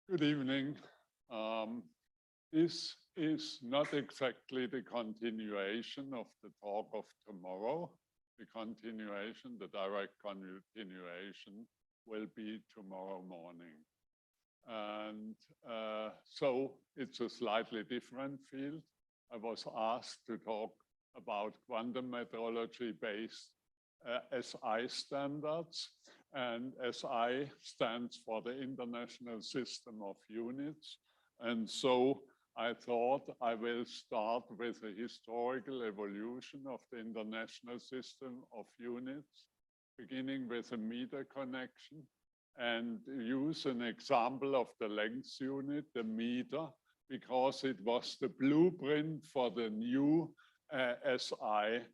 Good evening. This is not exactly the continuation of the talk of tomorrow. The continuation, the direct continuation, will be tomorrow morning. And so it's a slightly different field. I was asked to talk about quantum metrology-based SI standards. And SI stands for the International System of Units. And so I thought I will start with a historical evolution of the International System of Units, beginning with a meter connection, and use an example of the length unit, the meter, because it was the blueprint for the new SI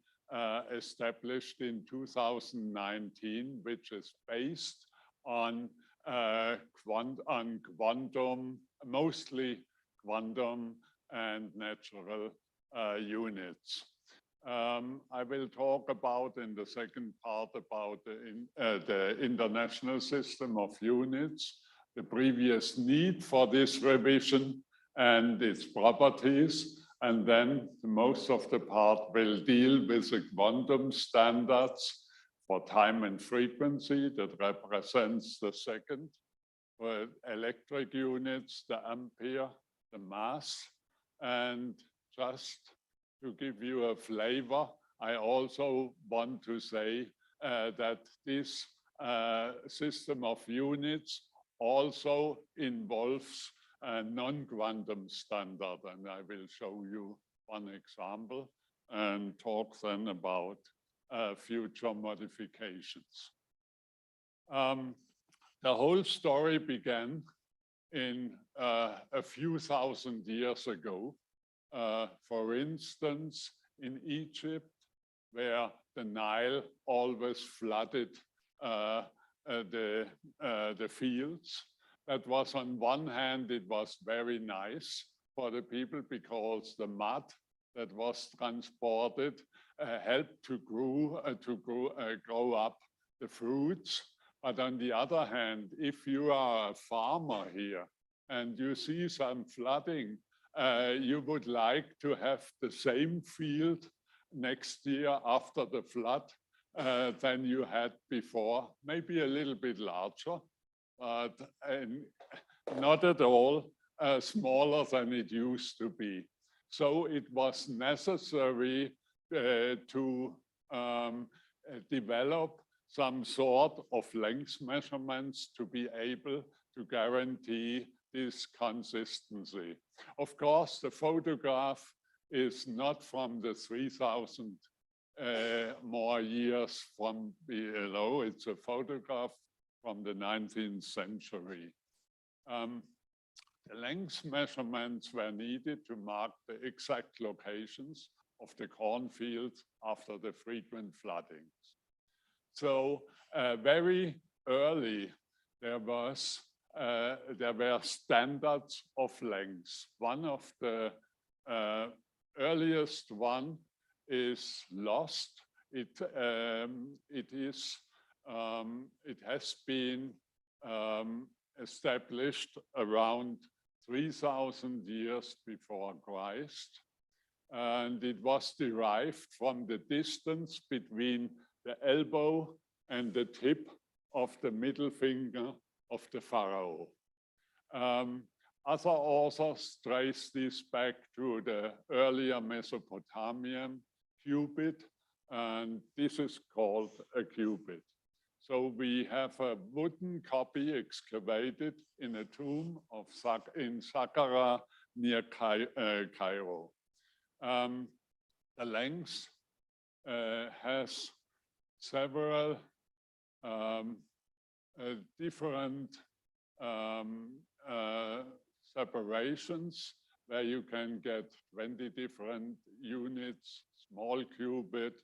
established in 2019, which is based on quantum, mostly quantum and natural units. I will talk about in the second part about the International System of Units, the previous need for this revision and its properties. And then most of the part will deal with the quantum standards for time and frequency that represents the second, for electric units, the ampere, the mass. And just to give you a flavor, I also want to say that this system of units also involves a non-quantum standard, and I will show you one example and talk then about future modifications. The whole story began in a few thousand years ago. For instance, in Egypt, where the Nile always flooded the fields. That was, on one hand, it was very nice for the people because the mud that was transported helped to grow up the fruits. But on the other hand, if you are a farmer here and you see some flooding, you would like to have the same field next year after the flood than you had before, maybe a little bit larger, but not at all smaller than it used to be. So it was necessary to develop some sort of length measurements to be able to guarantee this consistency. Of course, the photograph is not from the 3,000 more years from below. It's a photograph from the 19th century. The length measurements were needed to mark the exact locations of the cornfields after the frequent floodings. So very early, there were standards of length. One of the earliest one is lost. It has been established around 3,000 years before Christ. And it was derived from the distance between the elbow and the tip of the middle finger of the pharaoh. Other authors trace this back to the earlier Mesopotamian cubit, and this is called a cubit. So we have a wooden copy excavated in a tomb of in Saqqara near Cairo. The length has several different separations where you can get 20 different units, small cubit,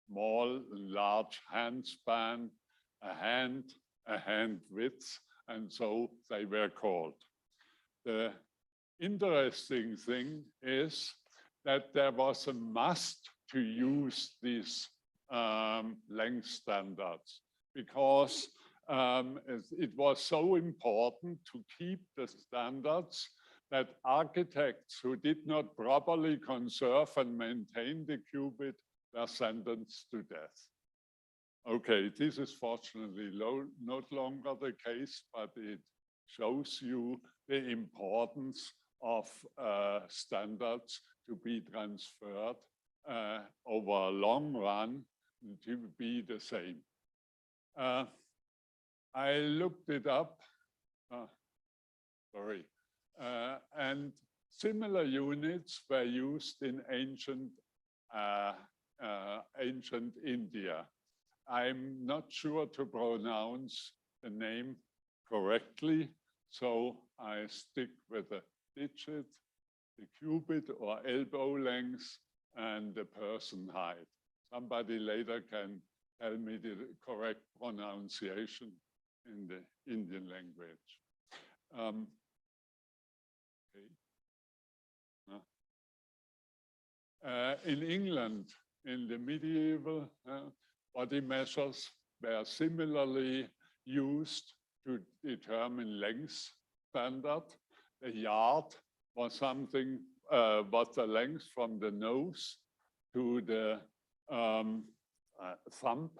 small, large hand span, a hand width, and so they were called. The interesting thing is that there was a must to use these length standards because it was so important to keep the standards that architects who did not properly conserve and maintain the qubit were sentenced to death. Okay, this is fortunately not longer the case, but it shows you the importance of standards to be transferred over a long run to be the same. I looked it up, and similar units were used in ancient India. I'm not sure to pronounce the name correctly, so I stick with the digit, the qubit or elbow length, and the person height. Somebody later can tell me the correct pronunciation in the Indian language. In England, in the medieval, body measures were similarly used to determine length standard. The yard was something, was the length from the nose to the thumb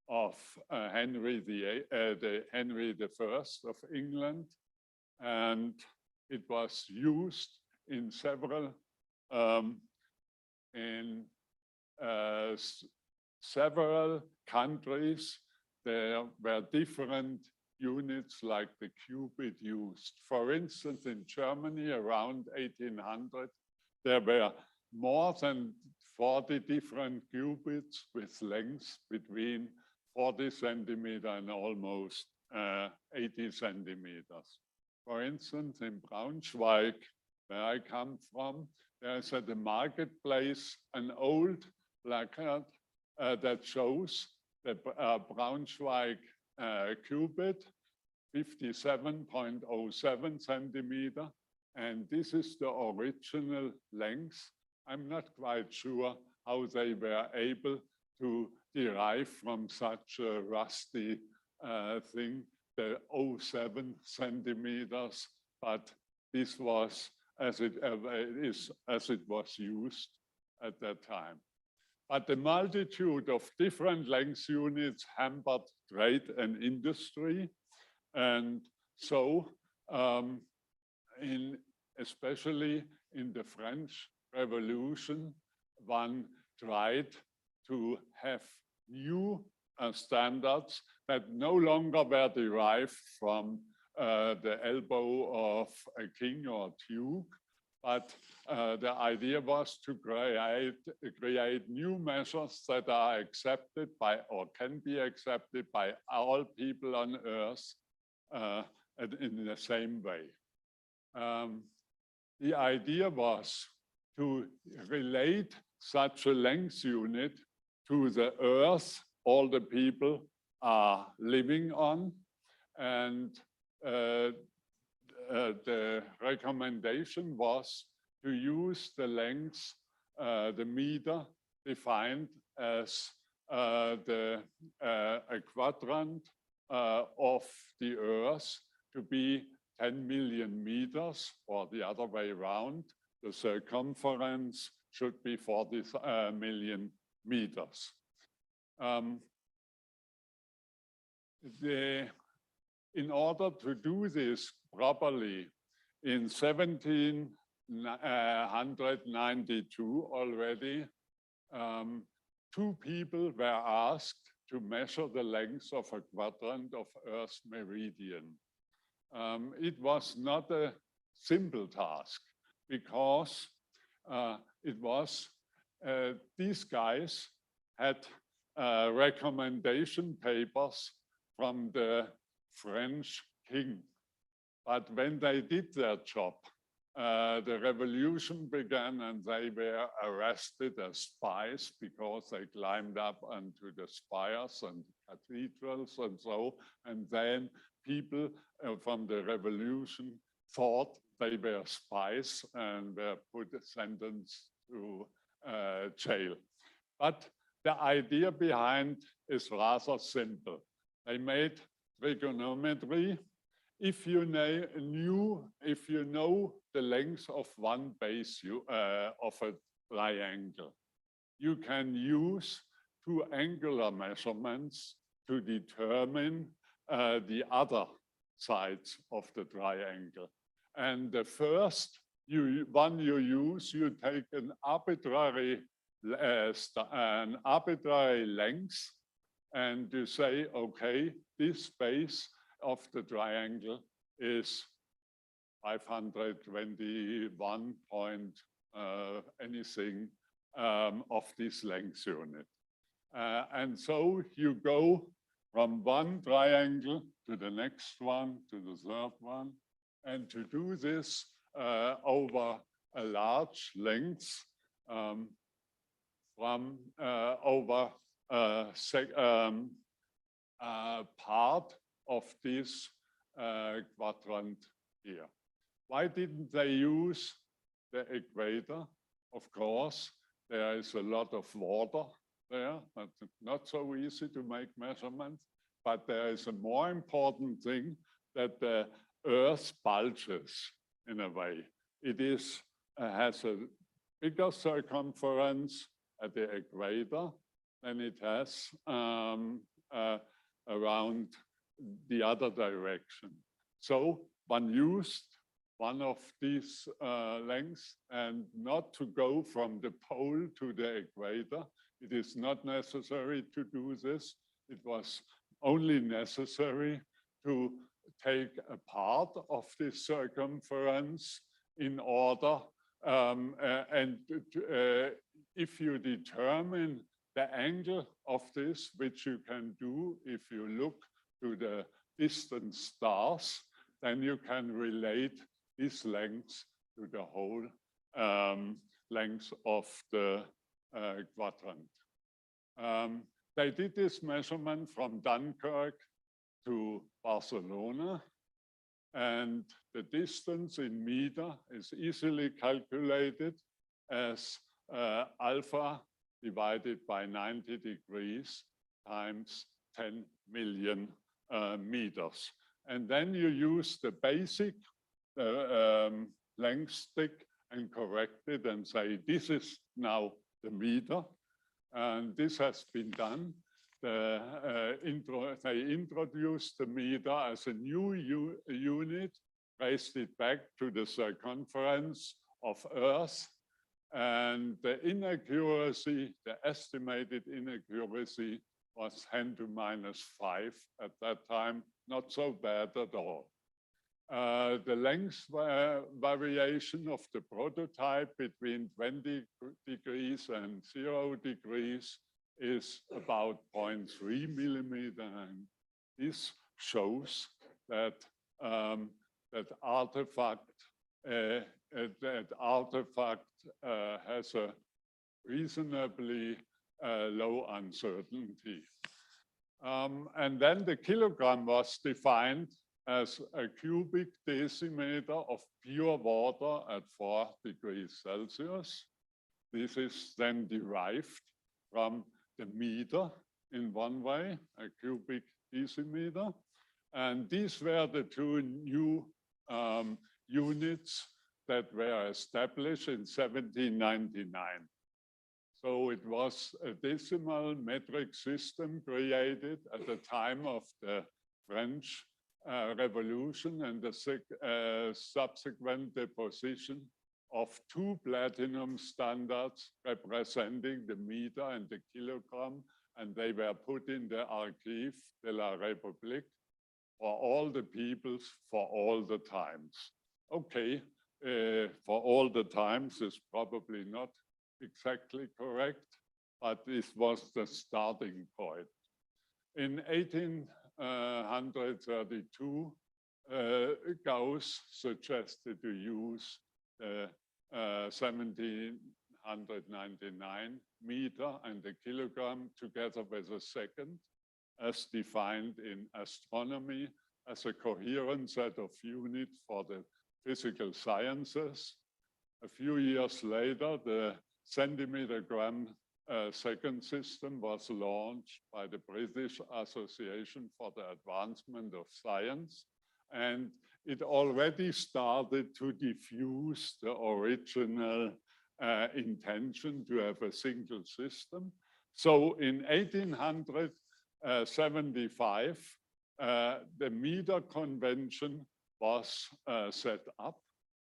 of Henry I of England, and it was used in several countries. There were different units like the qubit used. For instance, in Germany around 1800, there were more than 40 different qubits with lengths between 40 centimeters and almost 80 centimeters. For instance, in Braunschweig, where I come from, there's at the marketplace an old placard that shows the Braunschweig qubit, 57.07 centimeter, and this is the original length. I'm not quite sure how they were able to derive from such a rusty thing the 07 centimeters, but this was as it was used at that time. But the multitude of different length units hampered trade and industry, and so especially in the French Revolution, one tried to have new standards that no longer were derived from the elbow of a king or duke, but the idea was to create new measures that are accepted by or can be accepted by all people on Earth in the same way. The idea was to relate such a length unit to the Earth all the people are living on, and the recommendation was to use the length, the meter defined as a quadrant of the Earth to be 10 million meters, or the other way around. The circumference should be 40 million meters. In order to do this properly, in 1792 already, two people were asked to measure the length of a quadrant of Earth's meridian. It was not a simple task because these guys had recommendation papers from the French king. But when they did their job, the revolution began and they were arrested as spies because they climbed up onto the spires and cathedrals and so. And then people from the revolution thought they were spies and were sentenced to jail. But the idea behind is rather simple. They made trigonometry. If you know the length of one base of a triangle, you can use two angular measurements to determine the other sides of the triangle. And the first one you use, you take an arbitrary length, and you say, okay, this base of the triangle is 521 point anything of this length unit. And so you go from one triangle to the next one, to the third one. And to do this over a large length from over part of this quadrant here. Why didn't they use the equator? Of course, there is a lot of water there. It's not so easy to make measurements, but there is a more important thing, that the Earth bulges in a way. It has a bigger circumference at the equator than it has around the other direction. So one used one of these lengths, and not to go from the pole to the equator. It is not necessary to do this. It was only necessary to take a part of this circumference in order, if you determine the angle of this, which you can do if you look to the distant stars, then you can relate this length to the whole length of the quadrant. They did this measurement from Dunkirk to Barcelona, and the distance in meter is easily calculated as alpha divided by 90 degrees times 10 million meters. And then you use the basic length stick and correct it and say, this is now the meter. And this has been done. They introduced the meter as a new unit, raised it back to the circumference of Earth. And the inaccuracy, the estimated inaccuracy, was 10 to minus 5 at that time, not so bad at all. The length variation of the prototype between 20 degrees and 0 degrees is about 0.3 millimeter. And this shows that that artifact has a reasonably low uncertainty. And then the kilogram was defined as a cubic decimeter of pure water at 4 degrees Celsius. This is then derived from the meter in one way, a cubic decimeter. And these were the two new units that were established in 1799. So it was a decimal metric system created at the time of the French Revolution and the subsequent deposition of two platinum standards representing the meter and the kilogram, and they were put in the Archive de la République for all the peoples, for all the times. Okay, for all the times is probably not exactly correct, but this was the starting point. In 1832, Gauss suggested to use the 1799 meter and the kilogram together with a second, as defined in astronomy as a coherent set of units for the physical sciences. A few years later, the centimeter gram second system was launched by the British Association for the Advancement of Science, and it already started to diffuse the original intention to have a single system. So in 1875, the meter convention was set up,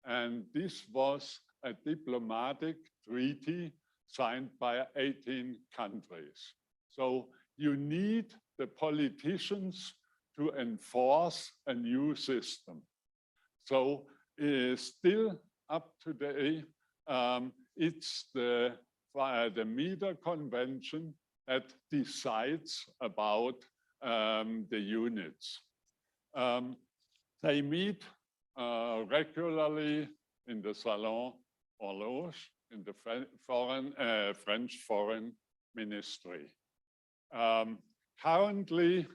and this was a diplomatic treaty signed by 18 countries. So you need the politicians to enforce a new system. So still up today, it's the meter convention that decides about the units. They meet regularly in the Salon Horloge in the French Foreign Ministry. Currently,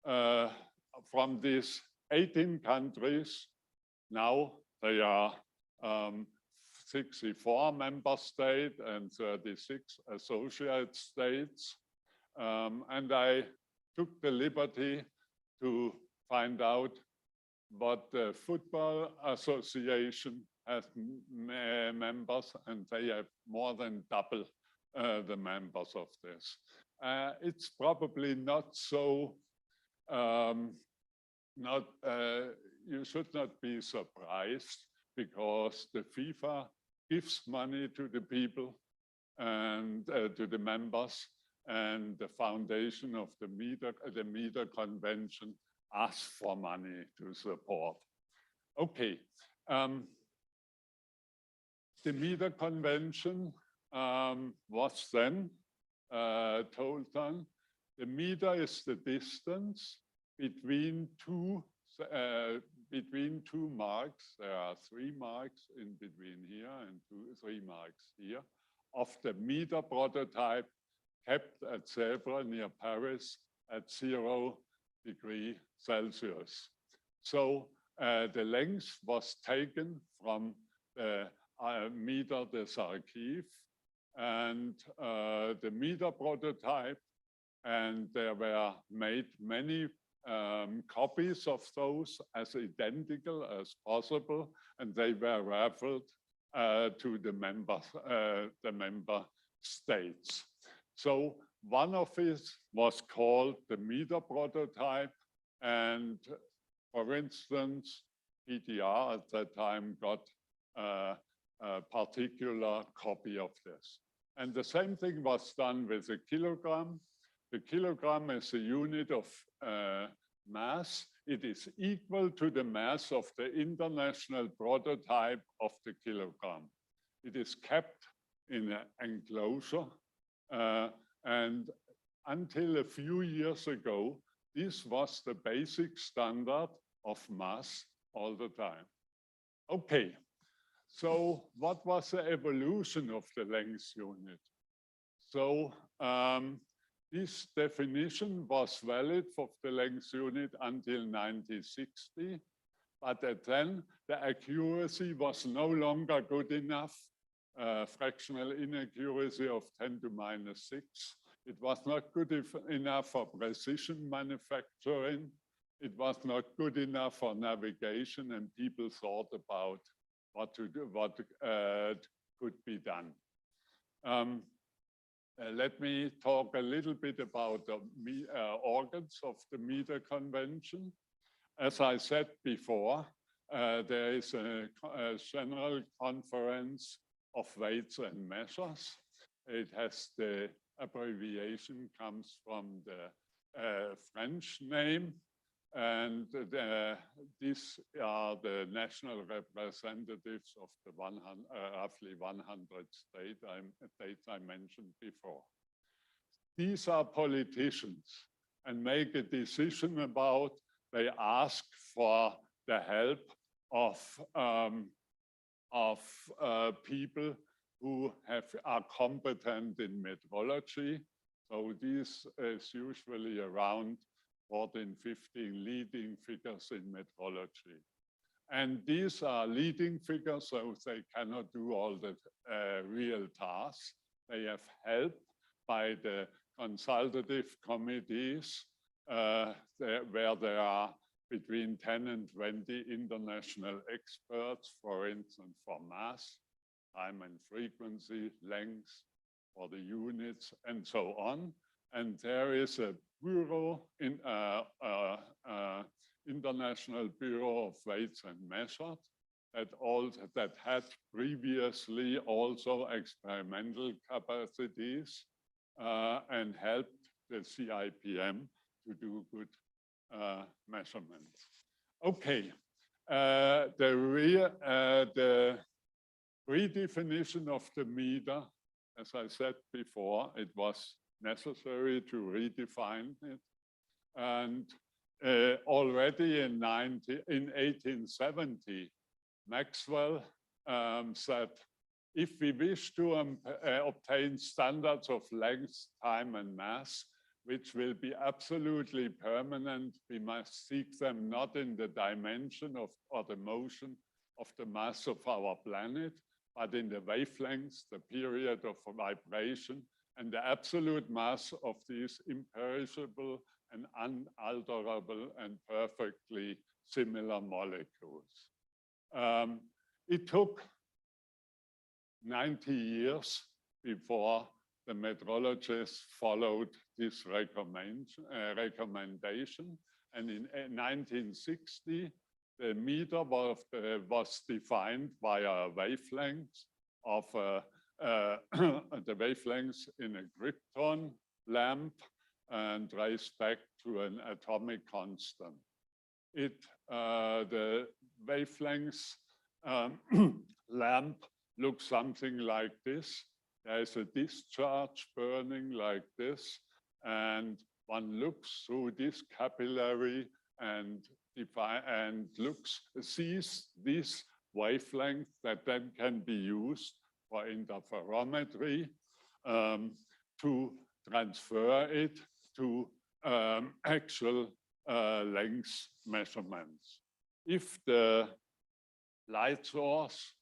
from these 18 countries, now they are 64 member states and 36 associate states. And I took the liberty to find out what the Football Association has members, and they have more than double the members of this. It's probably not so, you should not be surprised, because the FIFA gives money to the people and to the members, and the foundation of the meter convention asks for money to support. Okay. The meter convention was then told on. The meter is the distance between two marks. There are 3 marks in between here and 3 marks here of the meter prototype kept at Sèvres near Paris at 0 degrees Celsius. So the length was taken from the meter des Archives and the meter prototype, and there were made many copies of those as identical as possible, and they were raffled to the member states. So one of it was called the meter prototype, and for instance, PTR at that time got a particular copy of this. And the same thing was done with a kilogram. The kilogram is a unit of mass. It is equal to the mass of the international prototype of the kilogram. It is kept in an enclosure. And until a few years ago, this was the basic standard of mass all the time. Okay, so what was the evolution of the length unit? So this definition was valid for the length unit until 1960, but then the accuracy was no longer good enough. Fractional inaccuracy of 10 to minus 6. It was not good enough for precision manufacturing. It was not good enough for navigation, and people thought about what to do, what could be done. Let me talk a little bit about the organs of the meter convention. As I said before, there is a general conference of weights and measures. It has the abbreviation comes from the French name, and these are the national representatives of the roughly 100 states I mentioned before. These are politicians and make a decision about, they ask for the help of people who are competent in metrology. So this is usually around 14, 15 leading figures in metrology. And these are leading figures, so they cannot do all the real tasks. They have helped by the consultative committees where there are between 10 and 20 international experts, for instance, for mass, time and frequency, length, for the units, and so on. And there is a bureau, International Bureau of Weights and Measures, that had previously also experimental capacities and helped the CIPM to do good measurements. Okay, the redefinition of the meter, as I said before, it was necessary to redefine it. And already in 1870, Maxwell said, if we wish to obtain standards of length, time, and mass, which will be absolutely permanent, we must seek them not in the dimension of or the motion of the mass of our planet, but in the wavelengths, the period of vibration, and the absolute mass of these imperishable and unalterable and perfectly similar molecules. It took 90 years before the metrologists followed this recommendation. And in 1960, the meter was defined via wavelengths of the wavelengths in a krypton lamp and traced back to an atomic constant. The wavelengths lamp looks something like this. There's a discharge burning like this, and one looks through this capillary and sees this wavelength that then can be used for interferometry to transfer it to actual length measurements. If the light source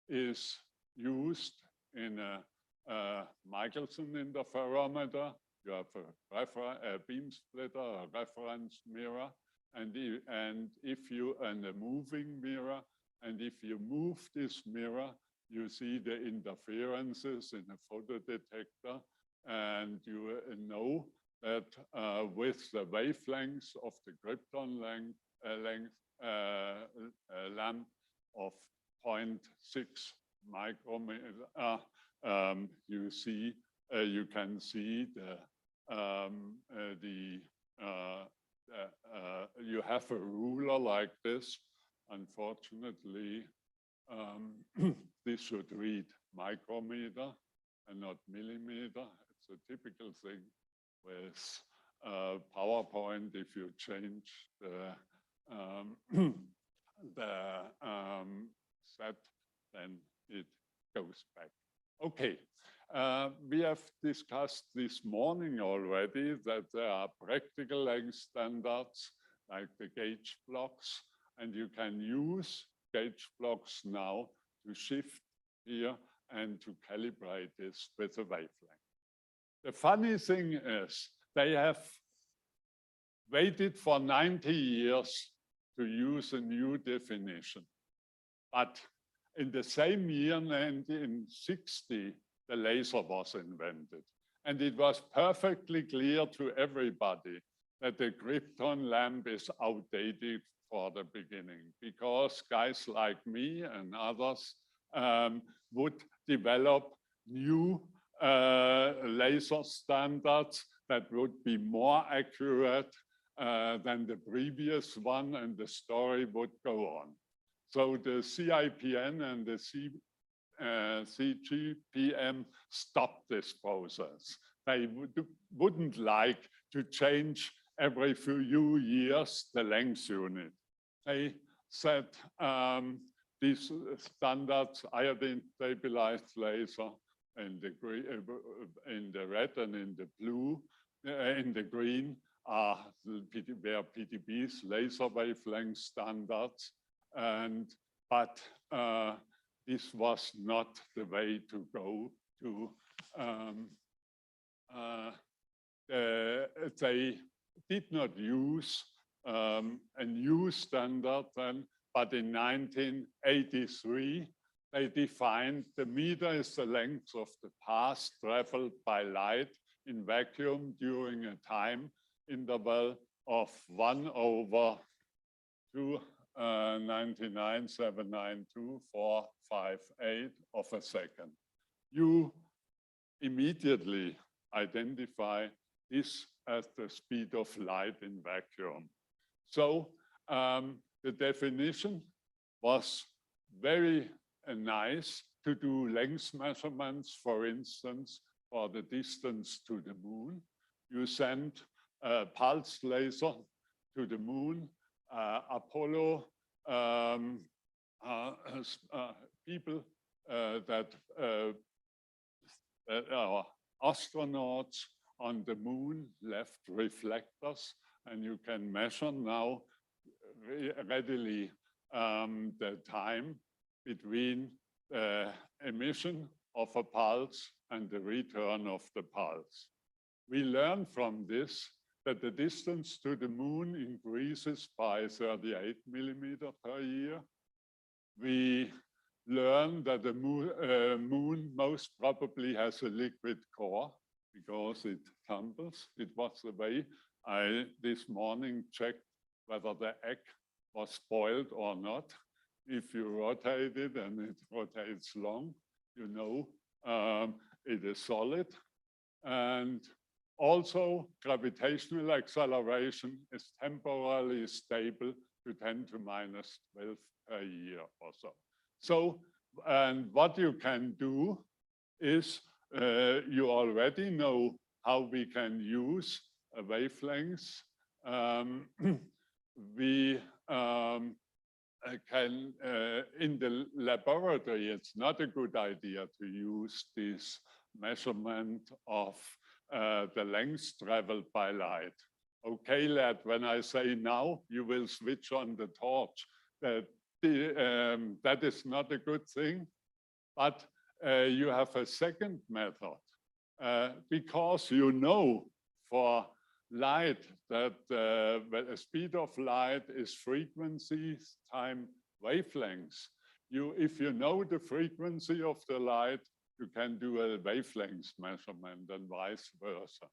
is used in a Michelson interferometer, you have a beam splitter, a reference mirror, and a moving mirror, and if you move this mirror, you see the interferences in a photodetector, and you know that with the wavelengths of the krypton lamp of 0.6 micrometer, you can see you have a ruler like this. Unfortunately, this should read micrometer and not millimeter. It's a typical thing with PowerPoint. If you change the set, then it goes back. Okay, we have discussed this morning already that there are practical length standards like the gauge blocks, and you can use gauge blocks now to shift here and to calibrate this with a wavelength. The funny thing is they have waited for 90 years to use a new definition. But in the same year, 1960, the laser was invented. And it was perfectly clear to everybody that the krypton lamp is outdated for the beginning, because guys like me and others would develop new laser standards that would be more accurate than the previous one, and the story would go on. So the CIPN and the CGPM stopped this process. They wouldn't like to change every few years the length unit. They said these standards, iodine stabilized laser in the red and in the blue, in the green are where PDB's laser wavelength standards, but this was not the way to go to they did not use a new standard then, but in 1983, they defined the meter is the length of the path traveled by light in vacuum during a time interval of 1/299,792,458 of a second. You immediately identify this as the speed of light in vacuum. So the definition was very nice to do length measurements, for instance, for the distance to the moon. You send a pulse laser to the moon. Apollo people that are astronauts on the moon left reflectors, and you can measure now readily the time between the emission of a pulse and the return of the pulse. We learn from this that the distance to the moon increases by 38 millimeters per year. We learn that the moon most probably has a liquid core because it tumbles. It was the way I this morning checked whether the egg was boiled or not. If you rotate it and it rotates long, you know it is solid. And also gravitational acceleration is temporarily stable to 10 to minus 12 per year or so. So, and what you can do is you already know how we can use wavelengths. We can, in the laboratory, it's not a good idea to use this measurement of the length traveled by light. Okay, lad, when I say now, you will switch on the torch. That is not a good thing, but you have a second method because you know for light that the speed of light is frequencies times wavelengths. If you know the frequency of the light, you can do a wavelength measurement and vice versa.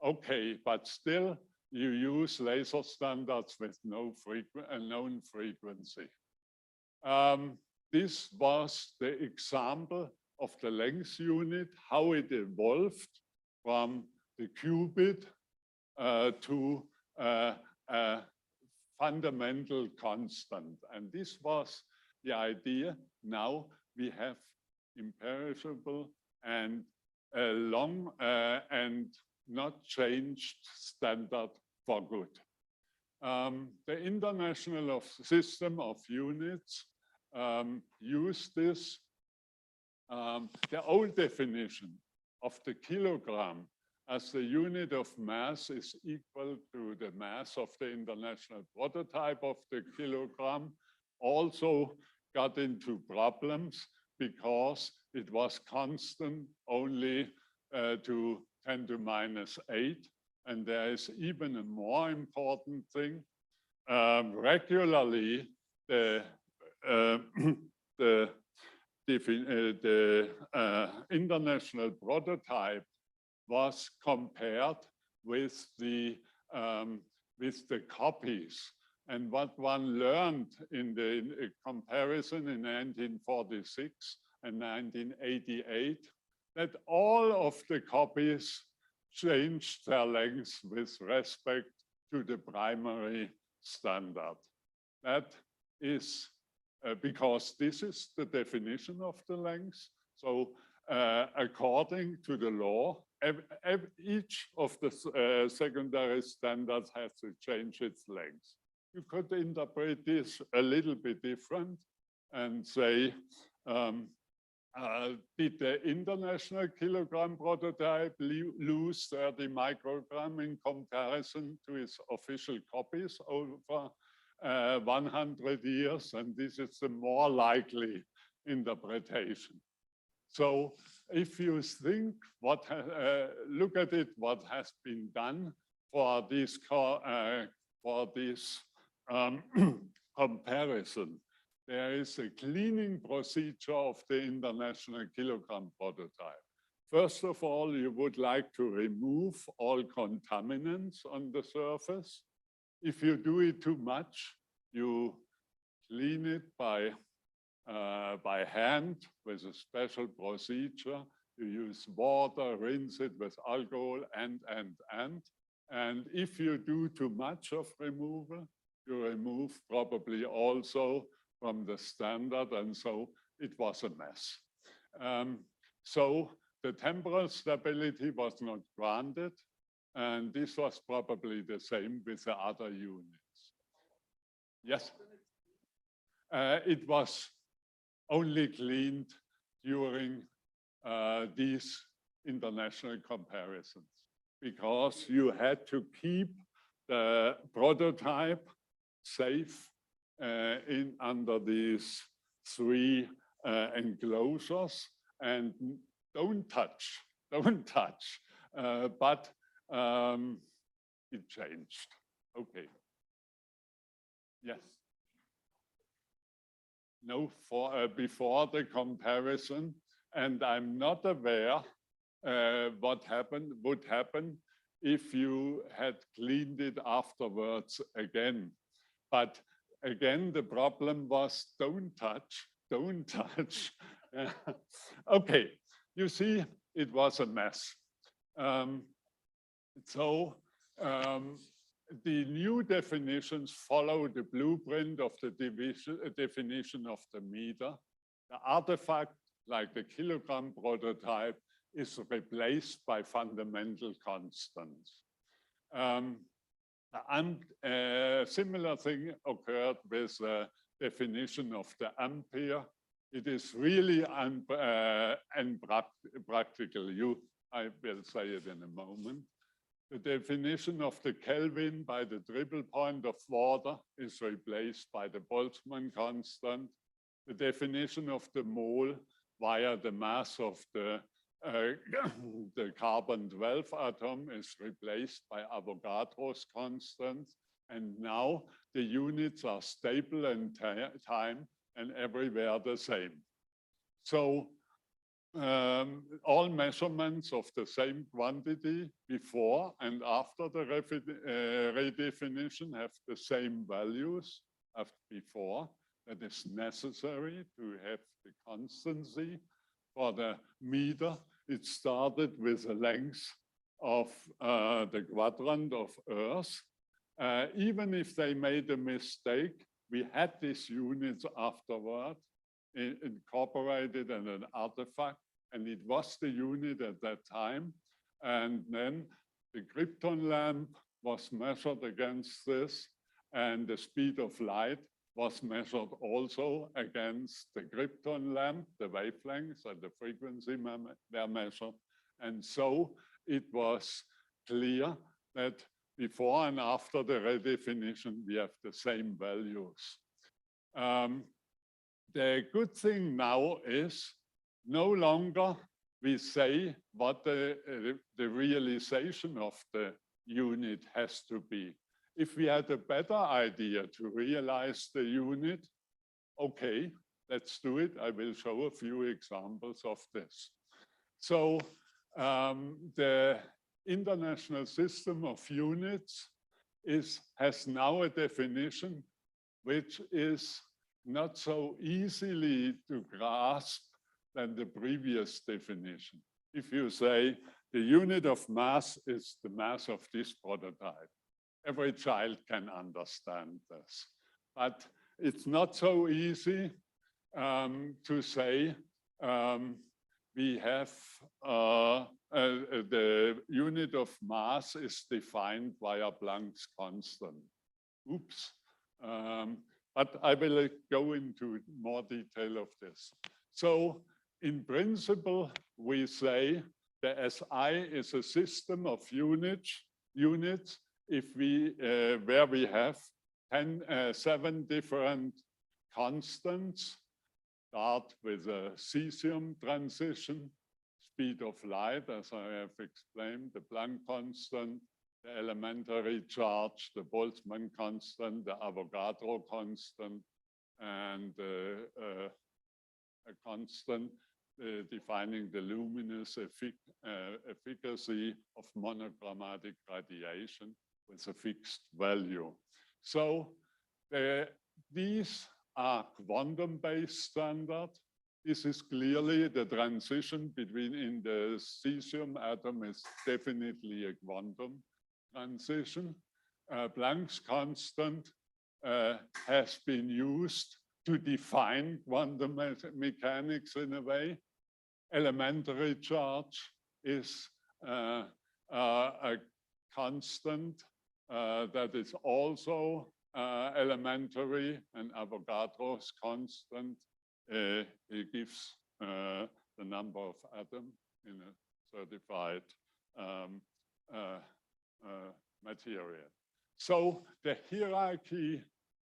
Okay, but still you use laser standards with no known frequency. This was the example of the length unit, how it evolved from the qubit to a fundamental constant. And this was the idea. Now we have imperishable and long and not changed standard for good. The International System of Units use this. The old definition of the kilogram as the unit of mass is equal to the mass of the international prototype of the kilogram also got into problems because it was constant only to 10 to minus 8. And there is even a more important thing. Regularly, the international prototype was compared with the copies. And what one learned in the comparison in 1946 and 1988, that all of the copies changed their length with respect to the primary standard. That is because this is the definition of the length. So according to the law, each of the secondary standards has to change its length. You could interpret this a little bit different and say, did the international kilogram prototype lose 30 microgram in comparison to its official copies over 100 years? And this is the more likely interpretation. So if you think look at it, what has been done for this comparison, there is a cleaning procedure of the international kilogram prototype. First of all, you would like to remove all contaminants on the surface. If you do it too much, you clean it by hand with a special procedure. You use water, rinse it with alcohol, and. And if you do too much of removal, you remove probably also from the standard, and so it was a mess. So the temporal stability was not granted, and this was probably the same with the other units. Yes? It was only cleaned during these international comparisons, because you had to keep the prototype safe under these three enclosures, and don't touch, but it changed. Okay. Yes. No, before the comparison, and I'm not aware what would happen if you had cleaned it afterwards again. But again, the problem was don't touch. Okay, you see, it was a mess. The new definitions follow the blueprint of the definition of the meter. The artifact, like the kilogram prototype, is replaced by fundamental constants. Similar thing occurred with the definition of the ampere. It is really impractical. I will say it in a moment. The definition of the Kelvin by the triple point of water is replaced by the Boltzmann constant. The definition of the mole via the mass of the carbon-12 atom is replaced by Avogadro's constant. And now the units are stable in time and everywhere the same. So all measurements of the same quantity before and after the redefinition have the same values as before. That is necessary to have the constancy. For the meter, it started with a length of the quadrant of Earth. Even if they made a mistake, we had these units afterward incorporated in an artifact, and it was the unit at that time. And then the krypton lamp was measured against this, and the speed of light was measured also against the krypton lamp. The wavelengths and the frequency were measured. And so it was clear that before and after the redefinition, we have the same values. The good thing now is no longer we say what the realization of the unit has to be. If we had a better idea to realize the unit, okay, let's do it. I will show a few examples of this. So the International System of Units has now a definition which is not so easily to grasp than the previous definition. If you say the unit of mass is the mass of this prototype, every child can understand this. But it's not so easy to say we have the unit of mass is defined via Planck's constant. Oops. But I will go into more detail of this. So in principle, we say the SI is a system of units if we where we have 7 different constants start with a cesium transition, speed of light, as I have explained, the Planck constant, the elementary charge, the Boltzmann constant, the Avogadro constant, and a constant defining the luminous efficacy of monochromatic radiation with a fixed value. So these are quantum-based standards. This is clearly the transition between in the cesium atom is definitely a quantum transition. Planck's constant has been used to define quantum mechanics in a way. Elementary charge is a constant that is also elementary, and Avogadro's constant it gives the number of atoms in a certified material. So the hierarchy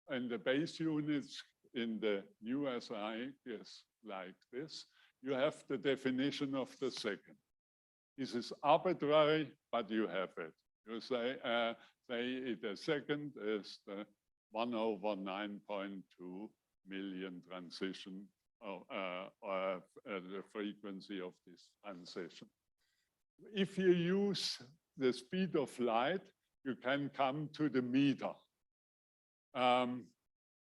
and the base units in the new SI is like this. You have the definition of the second. This is arbitrary, but you have it. You say the second is the 1/9.2 million transition, the frequency of this transition. If you use the speed of light, you can come to the meter.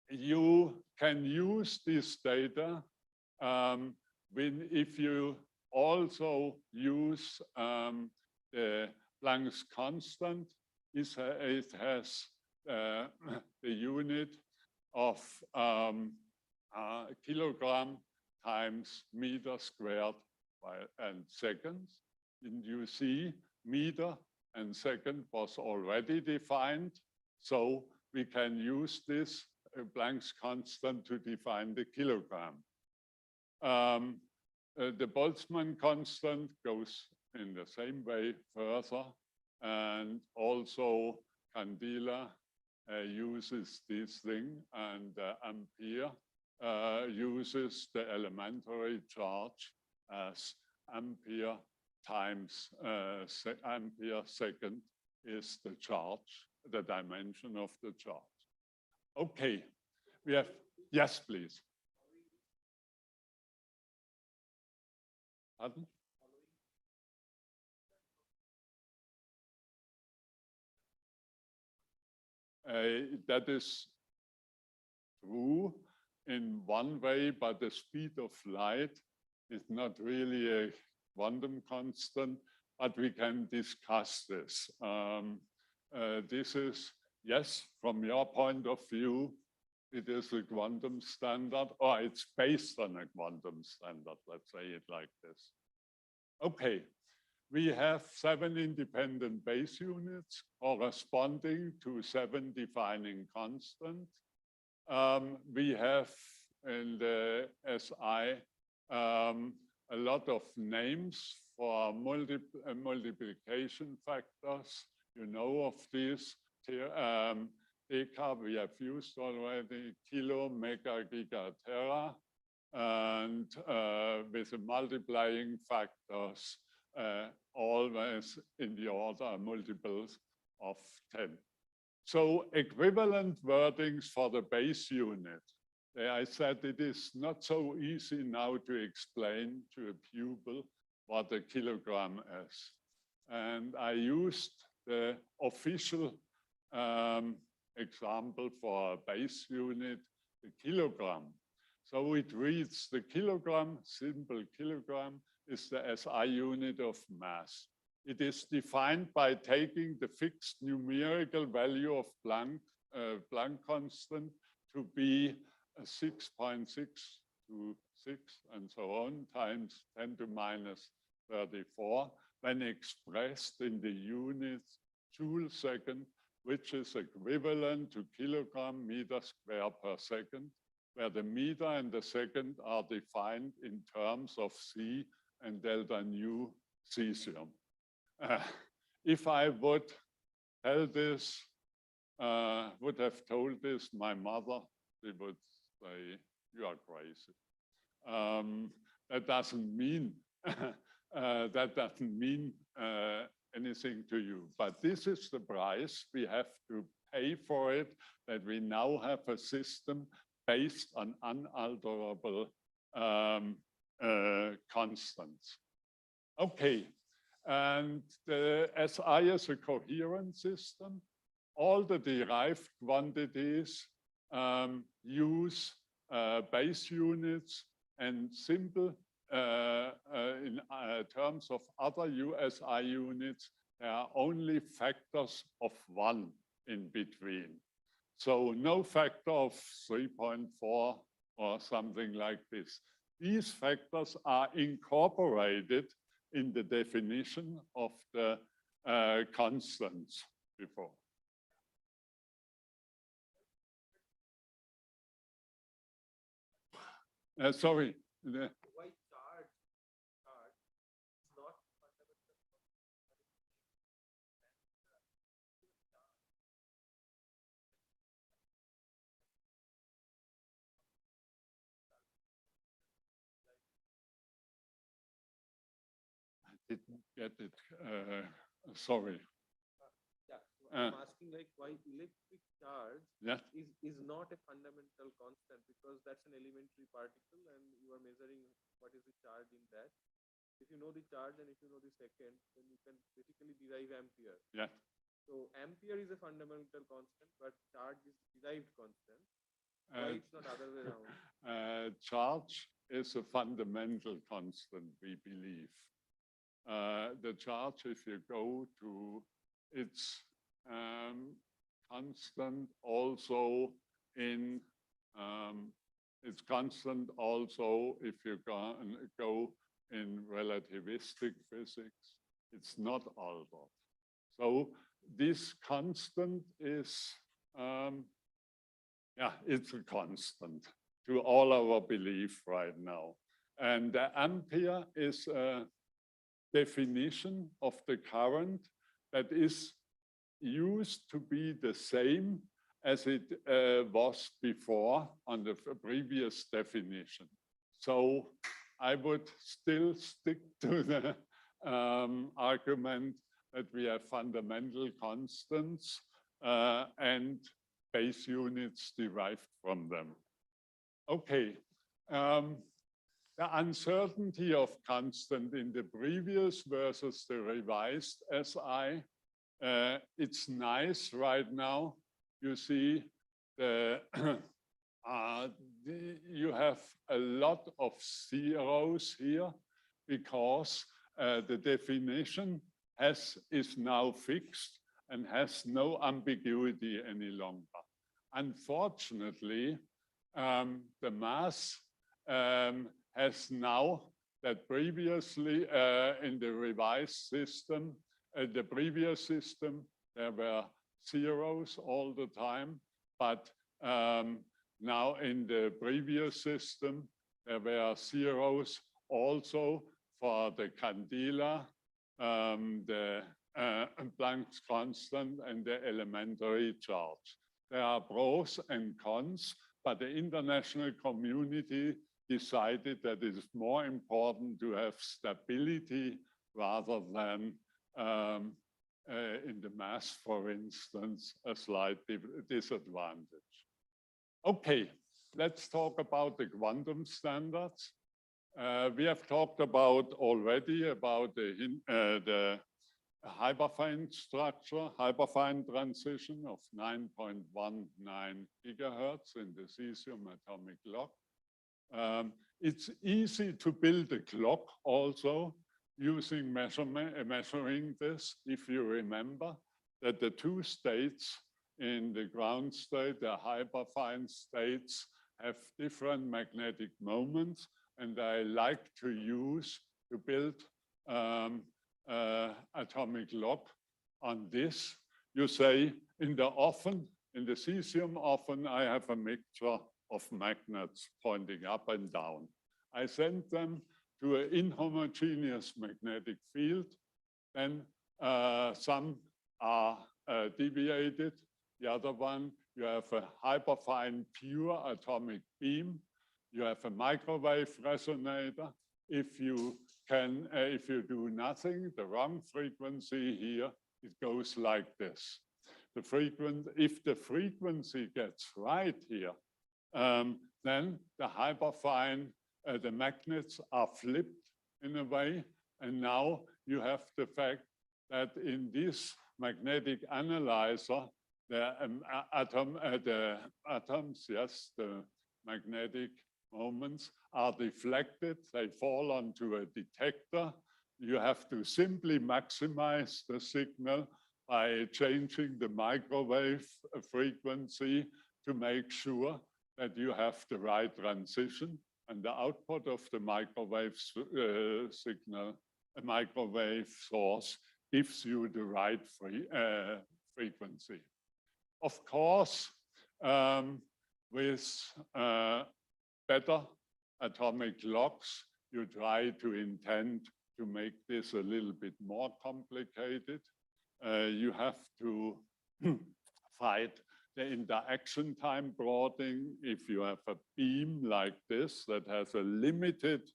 You can use this data if you also use the Planck's constant. It has the unit of kilogram times meter squared and seconds. And you see meter and second was already defined. So we can use this Planck's constant to define the kilogram. The Boltzmann constant goes in the same way further, and also Candela uses this thing, and Ampere uses the elementary charge as ampere times ampere second is the charge, the dimension of the charge. Okay, we have, yes, please. Pardon? That is true in one way, but the speed of light is not really a quantum constant, but we can discuss this. This is, yes, from your point of view, it is a quantum standard, or it's based on a quantum standard, let's say it like this. Okay, we have 7 independent base units corresponding to 7 defining constants. We have in the SI a lot of names for multiplication factors. You know of these. Deka we have used already, kilo, mega, giga, tera, and with the multiplying factors always in the order multiples of 10. So equivalent wordings for the base unit. I said it is not so easy now to explain to a pupil what a kilogram is. And I used the official example for a base unit, the kilogram. So it reads the kilogram, simple kilogram, is the SI unit of mass. It is defined by taking the fixed numerical value of Planck constant to be 6.626 and so on times 10 to minus 34 when expressed in the units joule second, which is equivalent to kilogram meter square per second, where the meter and the second are defined in terms of C and delta nu cesium. If I would tell this, would have told this my mother, she would say, you are crazy. that doesn't mean anything to you. But this is the price we have to pay for it, that we now have a system based on unalterable constants. Okay, and the SI is a coherent system. All the derived quantities use base units, and simple in terms of other USI units, there are only factors of 1 in between. So no factor of 3.4 or something like this. These factors are incorporated in the definition of the constants before. Sorry. Why charge is not fundamental? I didn't get it. Sorry. I'm asking like why electric charge Yeah. is not a fundamental constant, because that's an elementary particle and you are measuring what is the charge in that. If you know the charge and if you know the second, then you can basically derive ampere. Yeah. So ampere is a fundamental constant, but charge is derived constant. Why it's not other way around? Charge is a fundamental constant, we believe. The charge, if you go to its constant also in, it's constant also if you go in relativistic physics, it's not altered. So this constant is, yeah, it's a constant to all our belief right now. And the ampere is a definition of the current that is used to be the same as it was before on the previous definition. So I would still stick to the argument that we have fundamental constants and base units derived from them. Okay. The uncertainty of constant in the previous versus the revised SI, it's nice right now. You see, you have a lot of zeros here because the definition is now fixed and has no ambiguity any longer. Unfortunately, the mass has now that previously in the revised system, the previous system, there were zeros all the time, but now in the previous system, there were zeros also for the candela, the Planck's constant, and the elementary charge. There are pros and cons, but the international community decided that it is more important to have stability rather than in the mass, for instance, a slight disadvantage. Okay, let's talk about the quantum standards. We have talked about already about the hyperfine structure, hyperfine transition of 9.19 gigahertz in the cesium atomic clock. It's easy to build a clock also using measuring this. If you remember that the two states in the ground state, the hyperfine states, have different magnetic moments, and I like to use to build atomic clock on this. You say in the oven, in the cesium oven, I have a mixture of magnets pointing up and down. I send them to an inhomogeneous magnetic field. Then some are deviated. The other one, you have a hyperfine pure atomic beam. you have a microwave resonator. If you do nothing, the wrong frequency here, it goes like this. If the frequency gets right here, then the hyperfine, the magnets are flipped in a way. And now you have the fact that in this magnetic analyzer, the atoms, yes, the magnetic moments are deflected. They fall onto a detector. You have to simply maximize the signal by changing the microwave frequency to make sure that you have the right transition, and the output of the microwave signal, a microwave source, gives you the right frequency. Of course, with better atomic locks, you try to intend to make this a little bit more complicated. You have to fight the interaction time broadening. If you have a beam like this that has a limited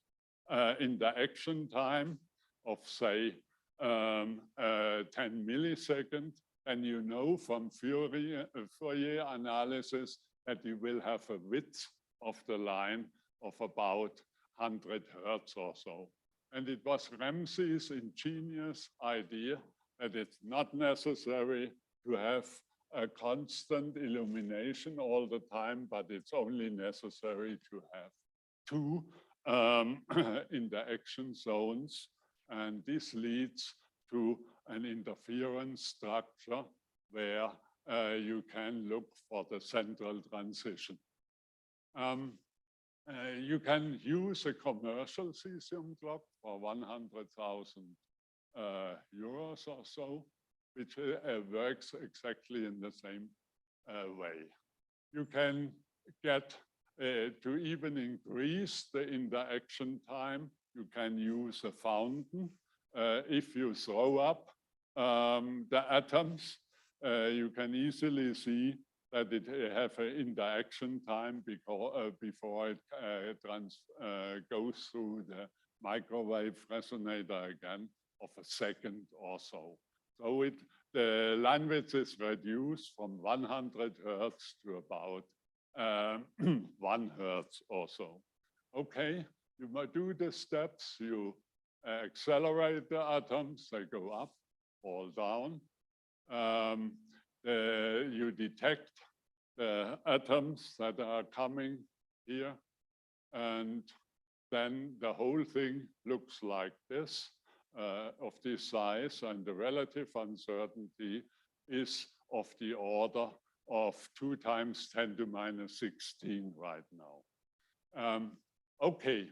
interaction time of, say, 10 milliseconds, and you know from Fourier analysis that you will have a width of the line of about 100 Hertz or so. And it was Ramsey's ingenious idea that it's not necessary to have a constant illumination all the time, but it's only necessary to have two interaction zones. And this leads to an interference structure where you can look for the central transition. You can use a commercial cesium clock for 100,000 euros or so, which works exactly in the same way. You can get to even increase the interaction time. You can use a fountain. If you throw up the atoms, you can easily see that it have an interaction time before it goes through the microwave resonator again of a second or so. So the line width is reduced from 100 Hertz to about 1 Hertz or so. Okay, you might do the steps. You accelerate the atoms, they go up, fall down. You detect the atoms that are coming here, and then the whole thing looks like this, of this size, and the relative uncertainty is of the order of 2 times 10 to minus 16 right now. Okay,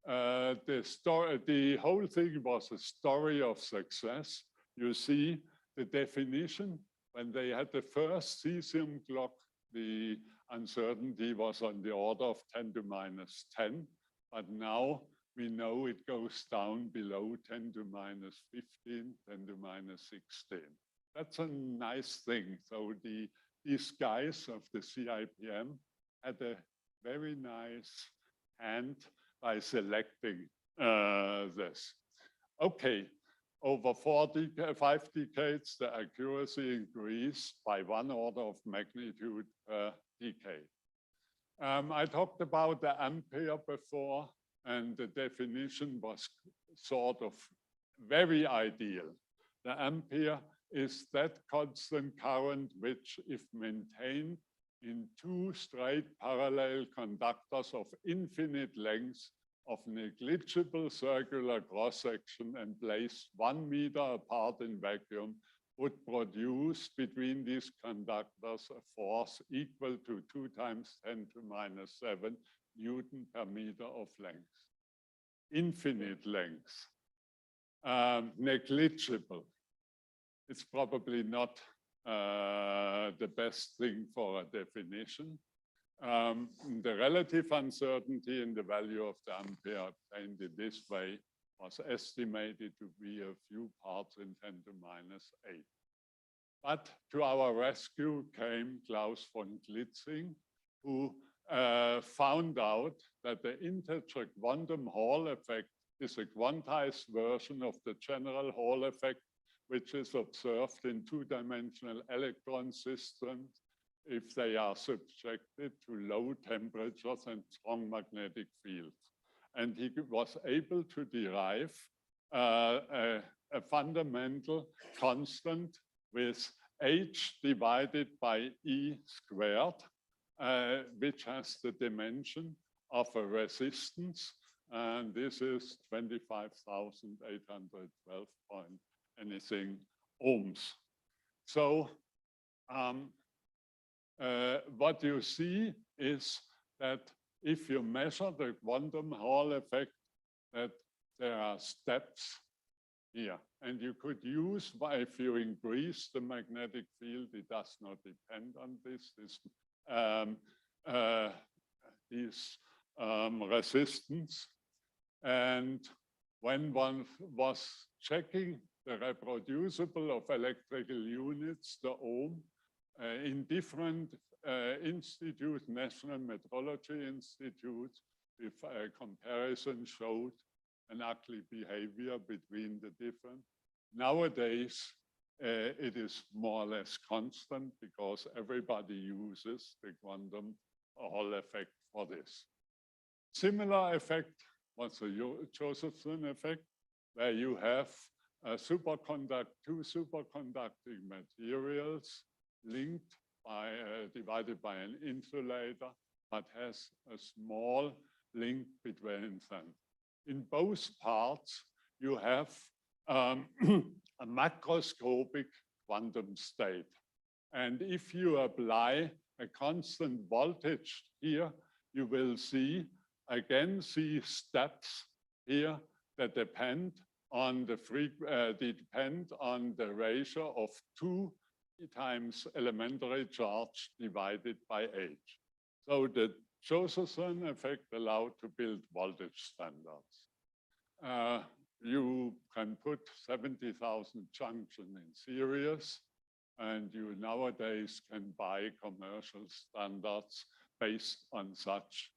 the whole thing was a story of success. You see the definition. When they had the first cesium clock, the uncertainty was on the order of 10 to minus 10, but now we know it goes down below 10 to minus 15, 10 to minus 16. That's a nice thing. So these guys of the CIPM had a very nice hand by selecting this. Okay, over 5 decades, the accuracy increased by 1 order of magnitude per decade. I talked about the ampere before, and the definition was sort of very ideal. The ampere is that constant current which, if maintained in 2 straight parallel conductors of infinite length of negligible circular cross-section and placed 1 meter apart in vacuum, would produce between these conductors a force equal to 2 times 10 to minus 7 Newton per meter of length. Infinite length. Negligible. It's probably not the best thing for a definition. The relative uncertainty in the value of the ampere obtained in this way was estimated to be a few parts in 10 to minus 8. But to our rescue came Klaus von Klitzing, who found out that the integer quantum Hall effect is a quantized version of the general Hall effect, which is observed in two-dimensional electron systems if they are subjected to low temperatures and strong magnetic fields. And he was able to derive a fundamental constant with h divided by e squared, which has the dimension of a resistance, and this is 25,812 point anything ohms. So what you see is that if you measure the quantum Hall effect, that there are steps here. And you could use, if you increase the magnetic field, it does not depend on this resistance. And when one was checking the reproducible of electrical units, the ohm, in different institutes, National Metrology Institute, if a comparison showed an ugly behavior between the different. Nowadays, it is more or less constant because everybody uses the quantum Hall effect for this. Similar effect was the Josephson effect, where you have two superconducting materials linked by, divided by an insulator, but has a small link between them. In both parts, you have a macroscopic quantum state. And if you apply a constant voltage here, you will again see steps here that depend on the ratio of 2 times elementary charge divided by h. So the Josephson effect allowed to build voltage standards. You can put 70,000 junctions in series, and you nowadays can buy commercial standards based on such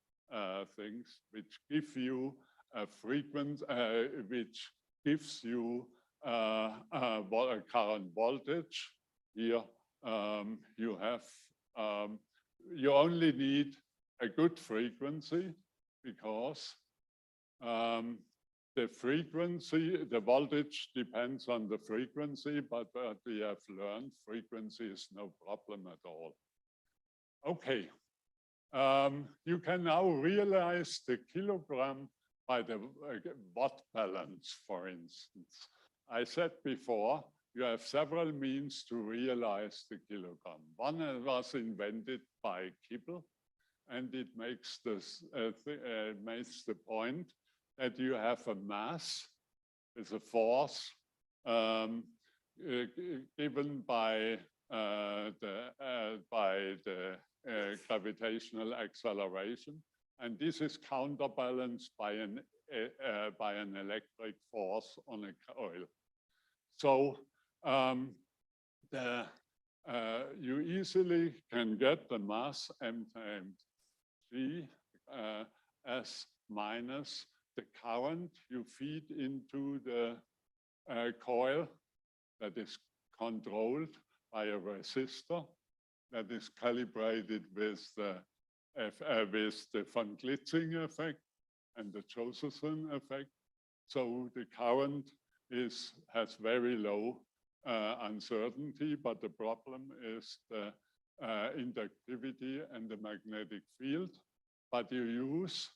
things, which give you a frequency, which gives you a current voltage. Here you have, you only need a good frequency because the frequency, the voltage depends on the frequency, but we have learned frequency is no problem at all. Okay, you can now realize the kilogram by the watt balance, for instance. I said before, you have several means to realize the kilogram. One was invented by Kibble, and it makes this makes the point that you have a mass with a force given by the gravitational acceleration, and this is counterbalanced by an electric force on a coil. So you easily can get the mass m times g as minus the current you feed into the coil that is controlled by a resistor that is calibrated with the von Glitzing effect and the Josephson effect. So the current has very low uncertainty, but the problem is the inductivity and the magnetic field. But you use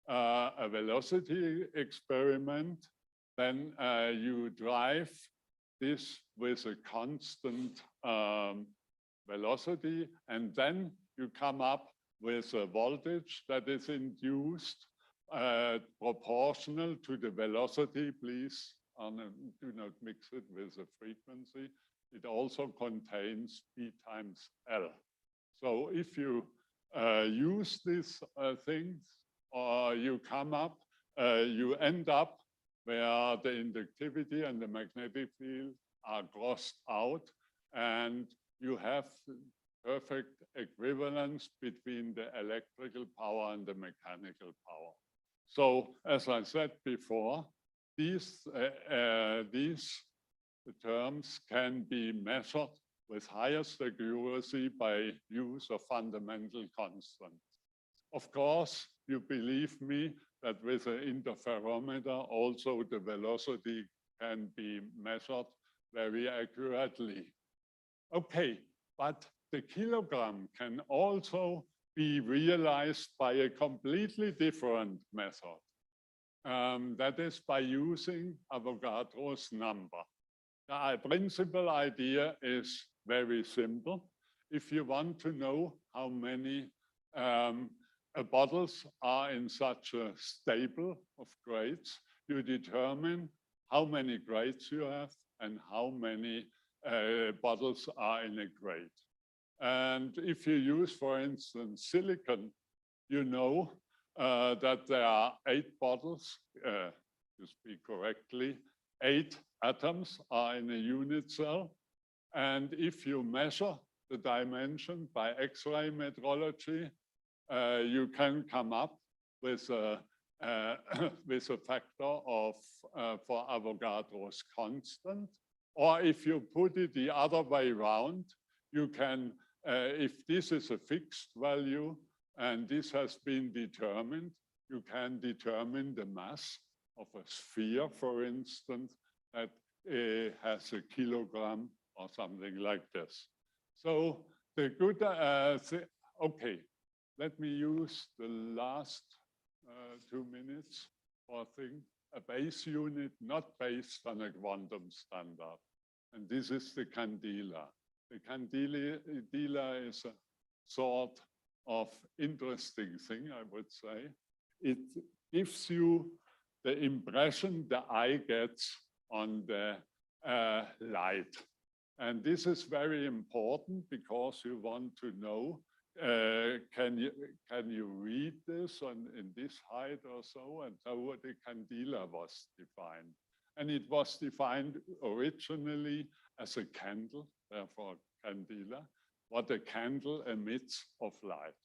a velocity experiment, then you drive this with a constant velocity, and then you come up with a voltage that is induced proportional to the velocity, please. Do not mix it with the frequency. It also contains B times L. So if you use these things, you come up, you end up where the inductivity and the magnetic field are crossed out, and you have perfect equivalence between the electrical power and the mechanical power. So as I said before, these terms can be measured with highest accuracy by use of fundamental constants. Of course, you believe me that with an interferometer, also the velocity can be measured very accurately. Okay, but the kilogram can also be realized by a completely different method. That is by using Avogadro's number. The principal idea is very simple. If you want to know how many bottles are in such a stable of grades, you determine how many grades you have and how many bottles are in a grade. And if you use, for instance, silicon, you know that there are 8 bottles, to speak correctly, 8 atoms are in a unit cell. And if you measure the dimension by X-ray metrology, you can come up with a factor of for Avogadro's constant. Or if you put it the other way around, you can, if this is a fixed value and this has been determined, you can determine the mass of a sphere, for instance, that has a kilogram or something like this. So the good, okay, let me use the last 2 minutes for a base unit not based on a quantum standard. And this is the candela. The candela is a sort of interesting thing, I would say. It gives you the impression the eye gets on the light. And this is very important because you want to know, can you read this in this height or so? And so the candela was defined. And it was defined originally as a candle, therefore candela, what a candle emits of light.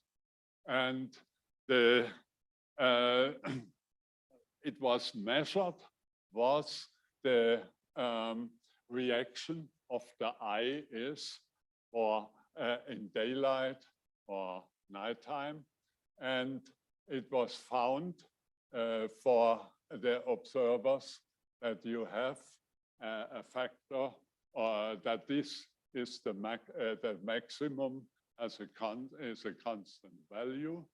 And the it was measured was the reaction of the eye is for in daylight or nighttime. And it was found for the observers that you have a factor that this is the maximum as a constant value.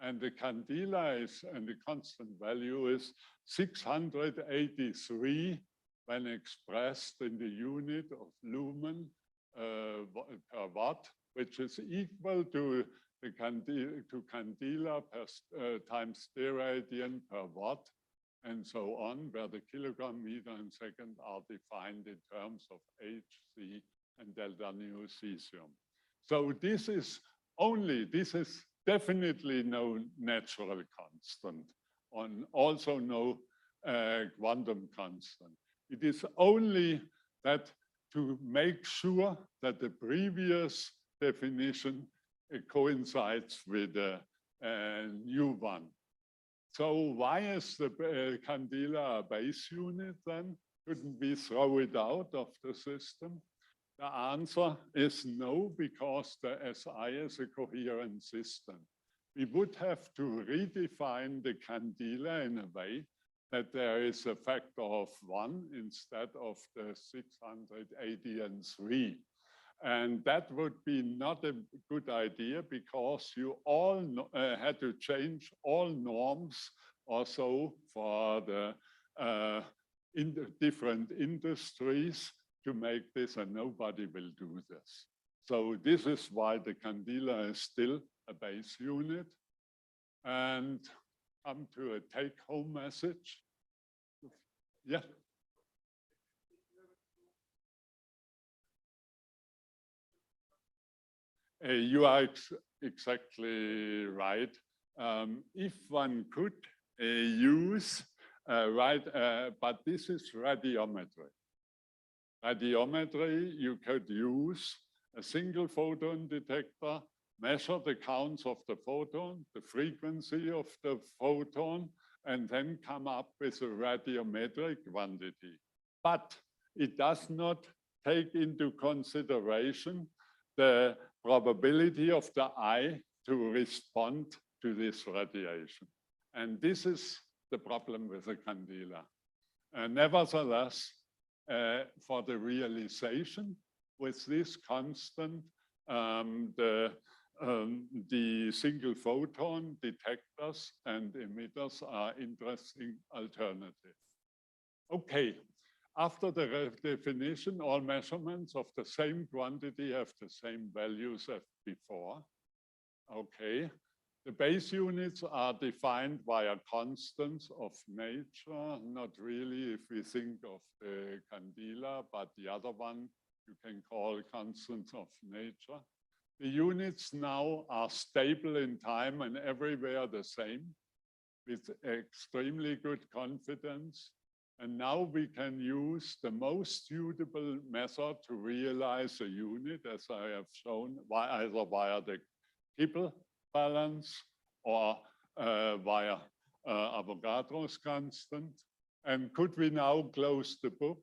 And the candela is, and the constant value is 683 when expressed in the unit of lumen per watt, which is equal to the candela per times steradian per watt, and so on, where the kilogram meter and second are defined in terms of Hc and delta nu cesium. So this is definitely no natural constant, and also no quantum constant. It is only that to make sure that the previous definition coincides with the new one. So why is the candela a base unit then? Couldn't we throw it out of the system? The answer is no, because the SI is a coherent system. We would have to redefine the candela in a way that there is a factor of 1 instead of the 683. And that would be not a good idea, because you all had to change all norms also for the different industries to make this, and nobody will do this. So this is why the candela is still a base unit. And come to a take-home message. Yeah. You are exactly right. If one could use, but this is radiometry. Radiometry, you could use a single photon detector, measure the counts of the photon, the frequency of the photon, and then come up with a radiometric quantity. But it does not take into consideration the probability of the eye to respond to this radiation. And this is the problem with the candela. Nevertheless, for the realization with this constant, the single photon detectors and emitters are interesting alternative. Okay, after the definition, all measurements of the same quantity have the same values as before. Okay, the base units are defined via constants of nature, not really if we think of the candela, but the other one you can call constants of nature. The units now are stable in time and everywhere the same with extremely good confidence. And now we can use the most suitable method to realize a unit, as I have shown, either via the Kibble balance or via Avogadro's constant. And could we now close the book?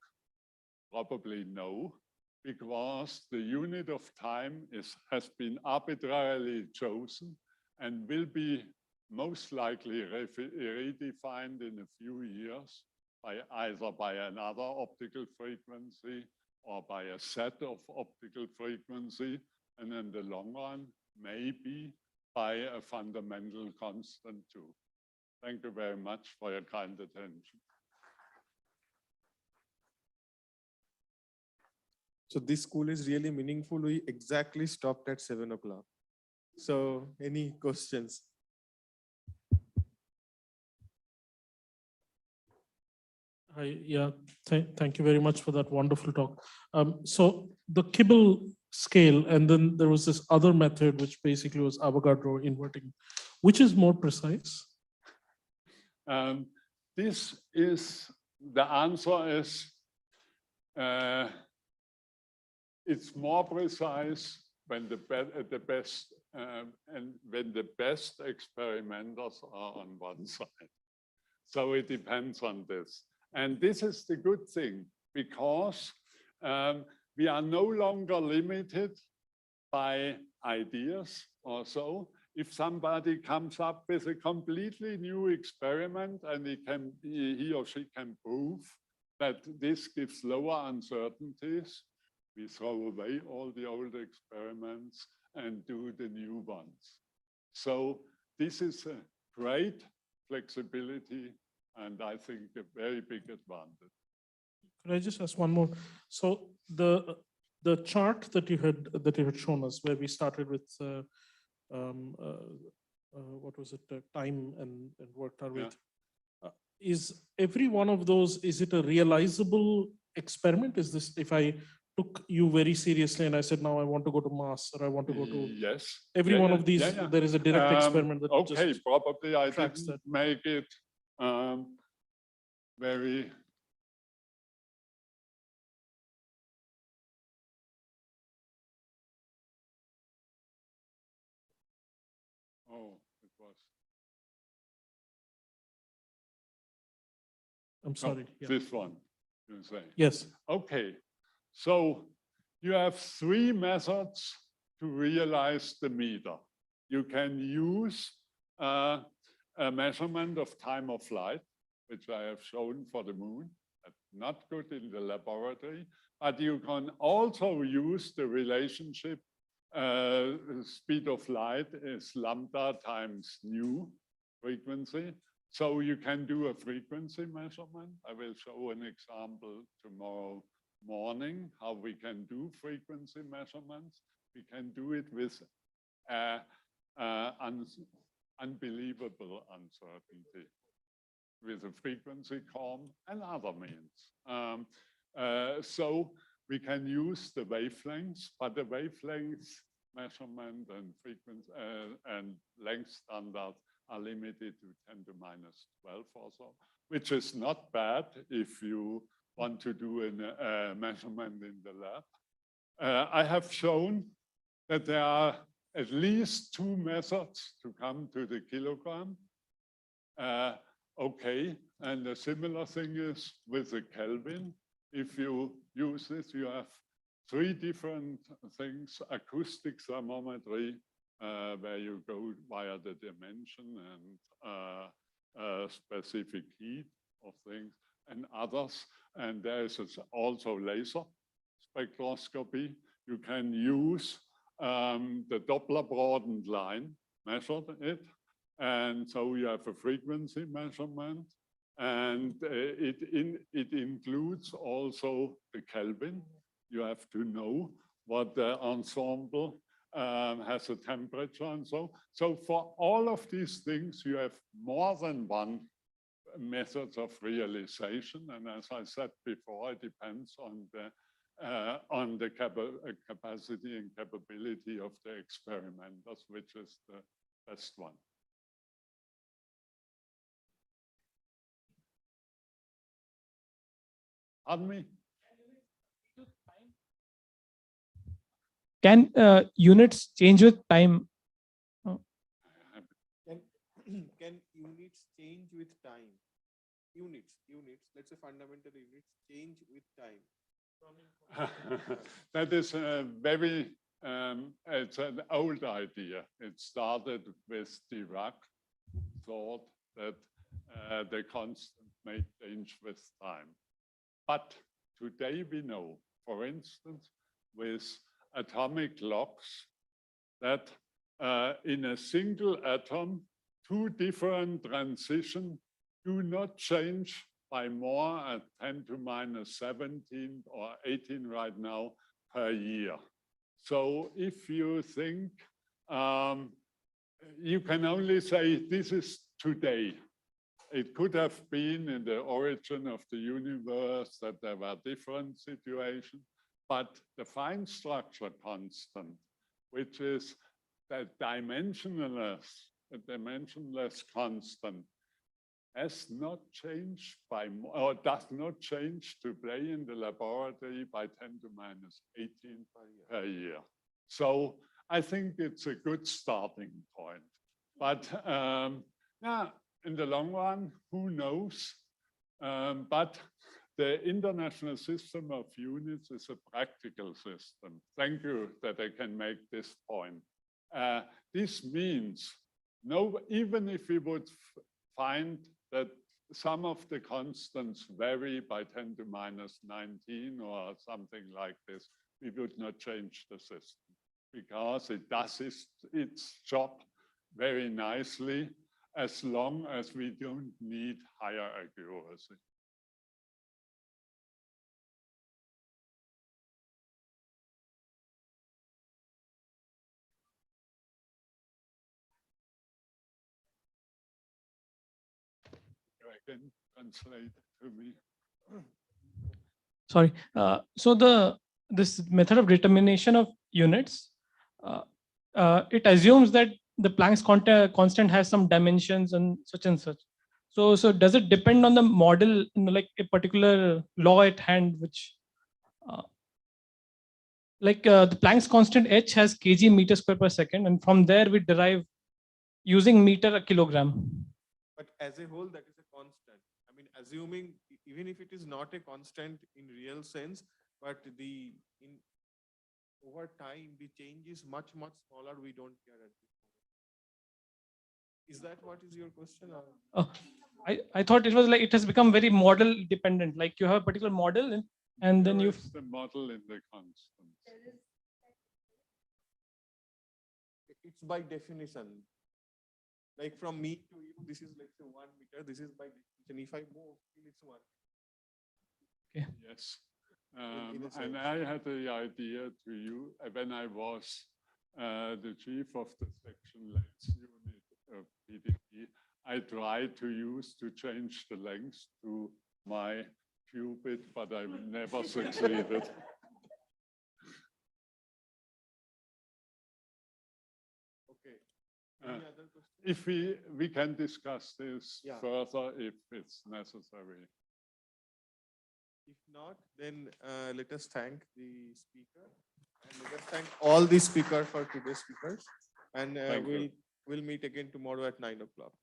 Probably no, because the unit of time has been arbitrarily chosen and will be most likely redefined in a few years by either by another optical frequency or by a set of optical frequency, and in the long run, maybe by a fundamental constant too. Thank you very much for your kind attention. So this school is really meaningful. We exactly stopped at 7 o'clock. So any questions? Yeah, thank you very much for that wonderful talk. So the Kibble scale, and then there was this other method, which basically was Avogadro inverting. Which is more precise? This is, the answer is, it's more precise when the best and when the best experimenters are on one side. So it depends on this. And this is the good thing, because we are no longer limited by ideas or so. If somebody comes up with a completely new experiment and he or she can prove that this gives lower uncertainties, we throw away all the old experiments and do the new ones. So this is a great flexibility and I think a very big advantage. Could I just ask one more? So the chart that you had shown us, where we started with what was it, time and worked our way. Is every one of those, is it a realizable experiment? Is this, if I took you very seriously and I said, now I want to go to Mars or I want to go to, yes, every one of these, there is a direct experiment that okay, just probably I tracks didn't that. make it very it was. I'm sorry. This one, you say. Yes. Okay, so you have three methods to realize the meter. You can use a measurement of time of flight, which I have shown for the moon. That's not good in the laboratory, but you can also use the relationship speed of light is lambda times nu frequency. So you can do a frequency measurement. I will show an example tomorrow morning how we can do frequency measurements. We can do it with unbelievable uncertainty with a frequency comb and other means. So we can use the wavelengths, but the wavelength measurement and frequency and length standards are limited to 10 to minus 12 or so, which is not bad if you want to do a measurement in the lab. I have shown that there are at least two methods to come to the kilogram. Okay, and a similar thing is with the Kelvin. If you use this, you have three different things: acoustic thermometry, where you go via the dimension and specific heat of things, and others. And there is also laser spectroscopy. You can use the Doppler broadened line, measured it, and so you have a frequency measurement, and it includes also the Kelvin. You have to know what the ensemble has a temperature and so. So for all of these things, you have more than one method of realization. And as I said before, it depends on the capacity and capability of the experimenters, which is the best one. Pardon me? Can units change with time? Can units change with time? Units, let's say fundamental units change with time. That is a very, it's an old idea. It started with Dirac, who thought that the constant may change with time. But today we know, for instance, with atomic clocks, that in a single atom, two different transitions do not change by more at 10 to minus 17 or 18 right now per year. So if you think, you can only say this is today. It could have been in the origin of the universe that there were different situations, but the fine structure constant, which is the dimensionless constant, has not changed by, or does not change to play in the laboratory by 10 to minus 18 per year. So I think it's a good starting point. But yeah, in the long run, who knows? But the international system of units is a practical system. Thank you that I can make this point. This means, even if we would find that some of the constants vary by 10 to minus 19 or something like this, we would not change the system because it does its job very nicely as long as we don't need higher accuracy. Can translate to me. Sorry. So this method of determination of units, it assumes that the Planck's constant has some dimensions and such. So does it depend on the model, like a particular law at hand, which the Planck's constant h has kg meter square per second, and from there we derive using meter a kilogram. But as a whole, that is a constant. I mean, assuming even if it is not a constant in real sense, but over time the change is much smaller. We don't care at this point. Is that what is your question? I thought it was like it has become very model dependent. Like you have a particular model, and then you. The model in the constant. It's by definition. Like from me to you, this is like 1 meter. This is by definition. If I move, it's 1. Okay. Yes. And I had the idea to you when I was the chief of the section length unit of PDP. I tried to change the length to my qubit, but I never succeeded. Okay. Any other questions? If we can discuss this further if it's necessary. If not, then let us thank the speaker. And let us thank all the speakers for today's speakers. And Thank you. we'll meet again tomorrow at 9 o'clock.